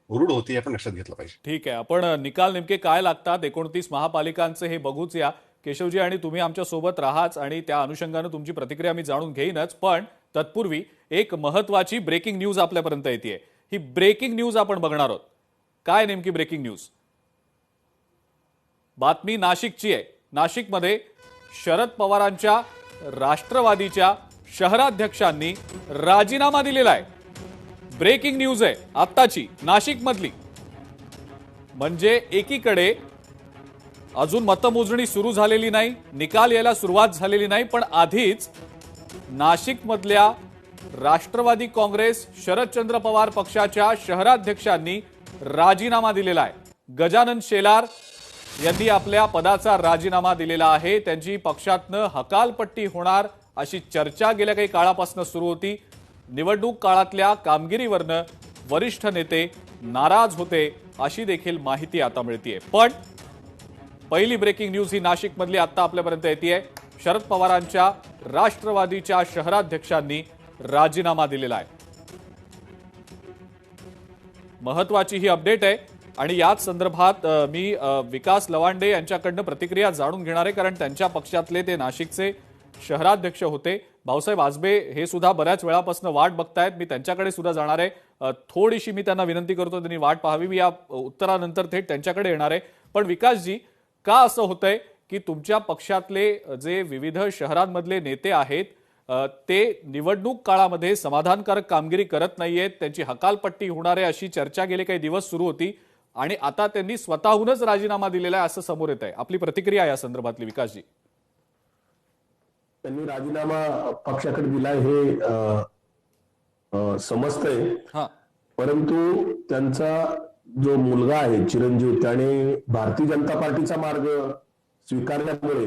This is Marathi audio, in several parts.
हुरूड होती हे आपण लक्षात घेतलं पाहिजे. ठीक आहे, आपण निकाल नेमके काय लागतात 29 महापालिकांचे हे बघूच या केशवजी, आणि तुम्ही आमच्या सोबत राहाच आणि त्या अनुषंगाने तुमची प्रतिक्रिया मी जाणून घेईनच. पण तत्पूर्वी एक महत्वाची ब्रेकिंग न्यूज आपल्यापर्यंत येते. ही ब्रेकिंग न्यूज आपण बघणार आहोत. काय नेमकी ब्रेकिंग न्यूज? बातमी नाशिकची आहे. नाशिकमध्ये शरद पवारांच्या राष्ट्रवादीच्या शहराध्यक्षांनी राजीनामा दिलेला आहे. ब्रेकिंग न्यूज आहे आत्ताची नाशिकमधली. म्हणजे एकीकडे अजून मतमोजणी सुरू झालेली नाही, निकाल यायला सुरुवात झालेली नाही, पण आधीच नाशिकमधल्या राष्ट्रवादी काँग्रेस शरदचंद्र पवार पक्षाच्या शहराध्यक्षांनी राजीनामा दिलेला आहे. गजानन शेलार यांनी आपल्या पदाचा राजीनामा दिलेला आहे. त्यांची पक्षातनं हकालपट्टी होणार अशी चर्चा गेल्या काही काळापासून सुरू होती. निवडणूक काळातल्या कामगिरीवरनं वरिष्ठ नेते नाराज होते अशी देखील माहिती आता मिळतेय. पण पहिली ब्रेकिंग न्यूज ही नाशिकमधली आता आपल्यापर्यंत येतेय. शरद पवारांच्या राष्ट्रवादीच्या शहराध्यक्षांनी राजीनामा दिलेला आहे. महत्वाची ही अपडेट आहे आणि याच संदर्भात मी विकास लवांडे यांच्याकडनं प्रतिक्रिया जाणून घेणार आहे, कारण त्यांच्या पक्षातले ते नाशिकचे शहराध्यक्ष होते. भाऊसाहेब आजबे हे सुद्धा बऱ्याच वेळापासून वाट बघतायत. मी त्यांच्याकडे सुद्धा जाणार आहे. थोडीशी मी त्यांना विनंती करतो त्यांनी वाट पाहावी. मी या उत्तरानंतर थेट त्यांच्याकडे येणार आहे. पण विकासजी, का असं होतंय की तुमच्या पक्षातले जे विविध शहरांमधले नेते आहेत ते निवडणूक काळामध्ये समाधानकारक कामगिरी करत नाहीयेत, त्यांची हकालपट्टी होणार आहे अशी चर्चा गेले काही दिवस सुरू होती आणि आता त्यांनी स्वतःहूनच राजीनामा दिलेला आहे असं समोर येत आहे. आपली प्रतिक्रिया या संदर्भातली विकासजी? त्यांनी राजीनामा पक्षाकडे दिलाय हे समजतंय, परंतु त्यांचा जो मुलगा आहे चिरंजीव त्याने भारतीय जनता पार्टीचा मार्ग स्वीकारल्यामुळे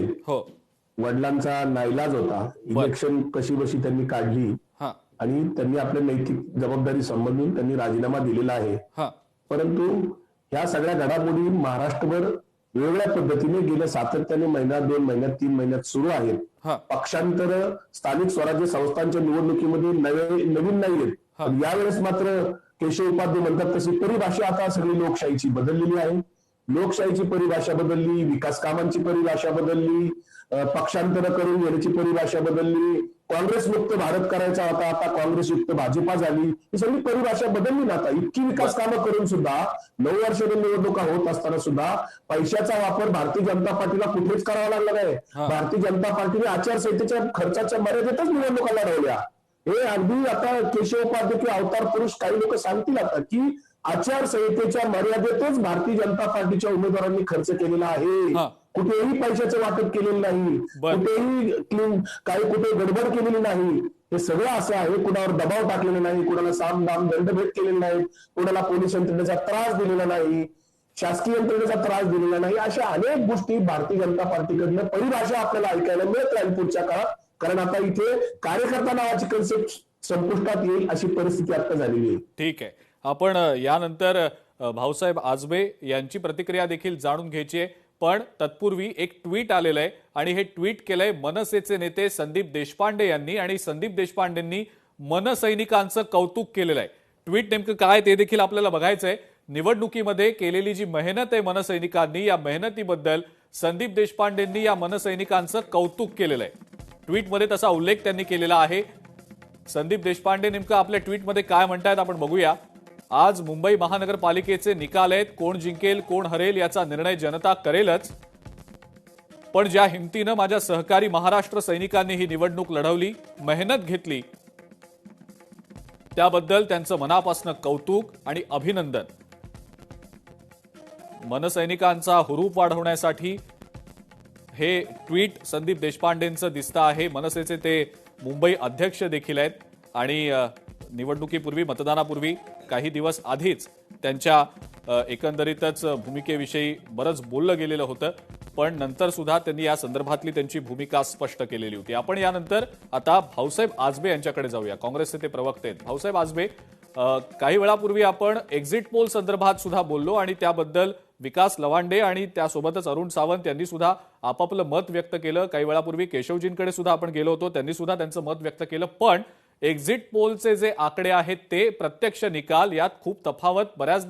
वडिलांचा नाईलाज होता. इलेक्शन कशी बशी त्यांनी काढली आणि त्यांनी आपल्या नैतिक जबाबदारी संबंधून त्यांनी राजीनामा दिलेला आहे. परंतु ह्या सगळ्या घडामोडी महाराष्ट्रभर वेगवेगळ्या पद्धतीने गेल्या सातत्याने महिन्यात, 2 महिन्यात, 3 महिन्यात सुरू आहेत. पक्षांतर स्थानिक स्वराज्य संस्थांच्या निवडणुकीमध्ये नवीन नाहीयेत. यावेळेस मात्र केशव उपाध्ये म्हणतात तशी परिभाषा आता सगळी लोकशाहीची बदललेली आहे. लोकशाहीची परिभाषा बदलली, विकास कामांची परिभाषा बदलली, पक्षांतर करून घेण्याची परिभाषा बदलली, काँग्रेस मुक्त भारत करायचा होता आता काँग्रेस युक्त भाजपा झाली. ही सगळी परिभाषा बदलली ना. आता इतकी विकास कामं करून सुद्धा 9 वर्षांनी निवडणुका होत असताना सुद्धा पैशाचा वापर भारतीय जनता पार्टीला कुठेच करावा लागला नाही. भारतीय जनता पार्टीने आचारसंहितेच्या खर्चाच्या मर्यादेतच निवडणुका लढवल्या. हे अगदी आता केशव उपाध्ये किंवा अवतार पुरुष काही लोक सांगतील आता की आचारसंहितेच्या मर्यादेतच भारतीय जनता पार्टीच्या उमेदवारांनी खर्च केलेला आहे. कुठेही पैशाचं वाटप केलेलं नाही, कुठेही काही कुठे गडबड केलेली नाही. हे सगळं असं आहे. कुणावर दबाव टाकलेला नाही, कुणाला साम दाम दंडभेद केलेले नाही, कुणाला पोलीस यंत्रणेचा त्रास दिलेला नाही, शासकीय यंत्रणेचा त्रास दिलेला नाही. अशा अनेक गोष्टी भारतीय जनता पार्टीकडनं परिभाषा आपल्याला ऐकायला मिळत राहील पुढच्या काळात. कारण आता इथे कार्यकर्ता नावाची कन्सेप्ट संपुष्टात येईल अशी परिस्थिती आता झालेली आहे. ठीक आहे, आपण यानंतर भाऊसाहेब आजबे यांची प्रतिक्रिया देखील जाणून घ्यायची आहे. पण तत्पूर्वी एक ट्विट आलेलं आहे आणि हे ट्विट केलंय मनसेचे नेते संदीप देशपांडे यांनी, आणि संदीप देशपांडेंनी मनसैनिकांचं कौतुक केलेलं आहे. ट्विट नेमकं काय ते देखील आपल्याला बघायचंय. निवडणुकीमध्ये केलेली जी मेहनत आहे मनसैनिकांनी, या मेहनतीबद्दल संदीप देशपांडेंनी या मनसैनिकांचं कौतुक केलेलं आहे. ट्विटमध्ये तसा उल्लेख त्यांनी केलेला आहे. संदीप देशपांडे नेमकं आपल्या ट्विटमध्ये काय म्हणतायत आपण बघूया. आज मुंबई महानगरपालिकेचे निकाल आहेत. कोण जिंकेल कोण हरेल याचा निर्णय जनता करेलच, पण ज्या हिमतीनं माझ्या सहकारी महाराष्ट्र सैनिकांनी ही निवडणूक लढवली, मेहनत घेतली, त्याबद्दल त्यांचं मनापासून कौतुक आणि अभिनंदन. मनसैनिकांचा हुरूप वाढवण्यासाठी हे ट्विट संदीप देशपांडेंचं दिसतं आहे. मनसेचे ते मुंबई अध्यक्ष देखील आहेत आणि निवडणुकीपूर्वी, मतदानापूर्वी काही दिवस आधीच त्यांच्या एकंदरीतच भूमिकेविषयी बरंच बोललं गेलेलं होतं, पण नंतर सुद्धा त्यांनी या संदर्भातली त्यांची भूमिका स्पष्ट केलेली होती. आपण यानंतर आता भाऊसाहेब आजबे यांच्याकडे जाऊया. काँग्रेसचे ते प्रवक्ते आहेत. भाऊसाहेब आजबे, काही वेळापूर्वी आपण एक्झिट पोल संदर्भात सुद्धा बोललो आणि त्याबद्दल विकास लवांडे आणि त्यासोबतच अरुण सावंत यांनी सुद्धा आपापलं मत व्यक्त केलं. काही वेळापूर्वी केशवजींकडे सुद्धा आपण गेलो होतो, त्यांनी सुद्धा त्यांचं मत व्यक्त केलं. पण एक्झिट पोलचे जे आकडे आहेत ते प्रत्यक्ष निकाल यात खूप तफावत बऱ्याचदा